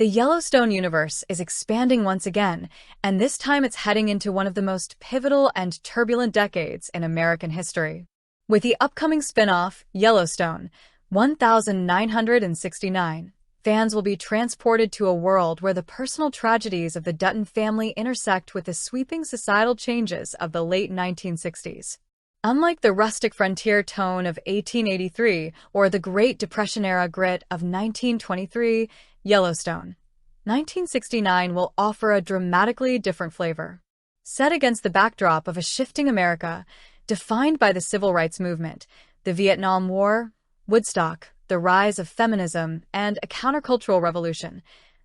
The Yellowstone universe is expanding once again, and this time it's heading into one of the most pivotal and turbulent decades in American history. With the upcoming spin-off, Yellowstone, 1969, fans will be transported to a world where the personal tragedies of the Dutton family intersect with the sweeping societal changes of the late 1960s. Unlike the rustic frontier tone of 1883 or the Great Depression-era grit of 1923, Yellowstone, 1969 will offer a dramatically different flavor. Set against the backdrop of a shifting America, defined by the Civil Rights Movement, the Vietnam War, Woodstock, the rise of feminism, and a countercultural revolution,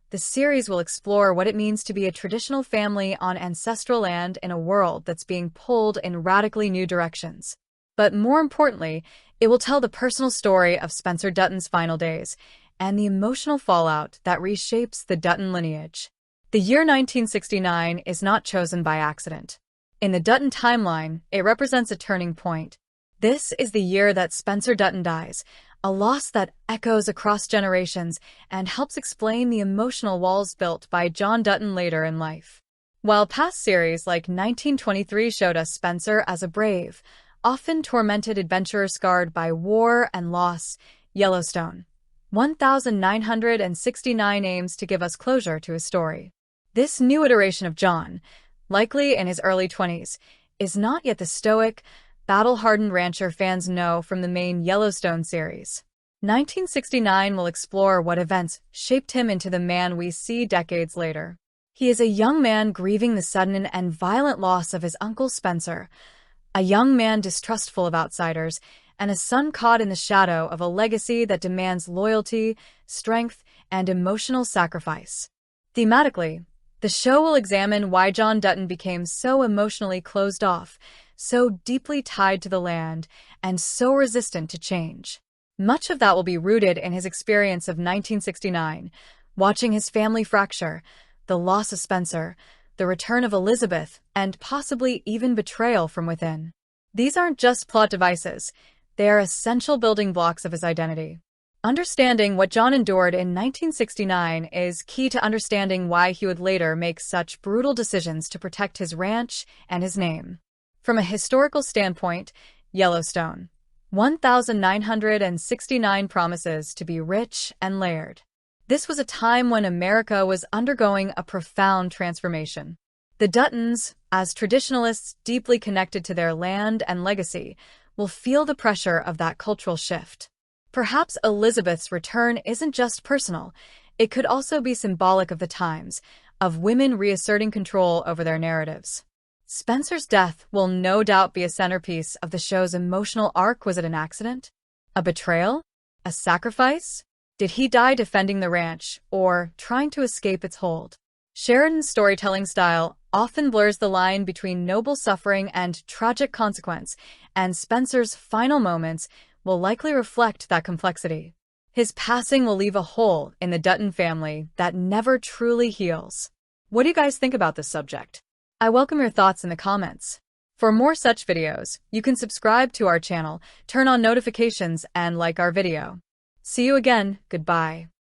the series will explore what it means to be a traditional family on ancestral land in a world that's being pulled in radically new directions. But more importantly, it will tell the personal story of Spencer Dutton's final days and the emotional fallout that reshapes the Dutton lineage. The year 1969 is not chosen by accident. In the Dutton timeline, it represents a turning point. This is the year that Spencer Dutton dies, a loss that echoes across generations and helps explain the emotional walls built by John Dutton later in life. While past series like 1923 showed us Spencer as a brave, often tormented adventurer scarred by war and loss, Yellowstone, 1969 aims to give us closure to his story. This new iteration of John, likely in his early 20s, is not yet the stoic, battle-hardened rancher fans know from the main Yellowstone series. 1969 will explore what events shaped him into the man we see decades later. He is a young man grieving the sudden and violent loss of his uncle Spencer, a young man distrustful of outsiders, and a son caught in the shadow of a legacy that demands loyalty, strength, and emotional sacrifice. Thematically, the show will examine why John Dutton became so emotionally closed off, so deeply tied to the land, and so resistant to change. Much of that will be rooted in his experience of 1969, watching his family fracture, the loss of Spencer, the return of Elizabeth, and possibly even betrayal from within. These aren't just plot devices, they are essential building blocks of his identity. Understanding what John endured in 1969 is key to understanding why he would later make such brutal decisions to protect his ranch and his name. From a historical standpoint, Yellowstone, 1969 promises to be rich and layered. This was a time when America was undergoing a profound transformation. The Duttons, as traditionalists deeply connected to their land and legacy, will feel the pressure of that cultural shift. Perhaps Elizabeth's return isn't just personal, it could also be symbolic of the times, of women reasserting control over their narratives. Spencer's death will no doubt be a centerpiece of the show's emotional arc. Was it an accident? A betrayal? A sacrifice? Did he die defending the ranch, or trying to escape its hold? Sheridan's storytelling style often blurs the line between noble suffering and tragic consequence, and Spencer's final moments will likely reflect that complexity. His passing will leave a hole in the Dutton family that never truly heals. What do you guys think about this subject? I welcome your thoughts in the comments. For more such videos, you can subscribe to our channel, turn on notifications, and like our video. See you again. Goodbye.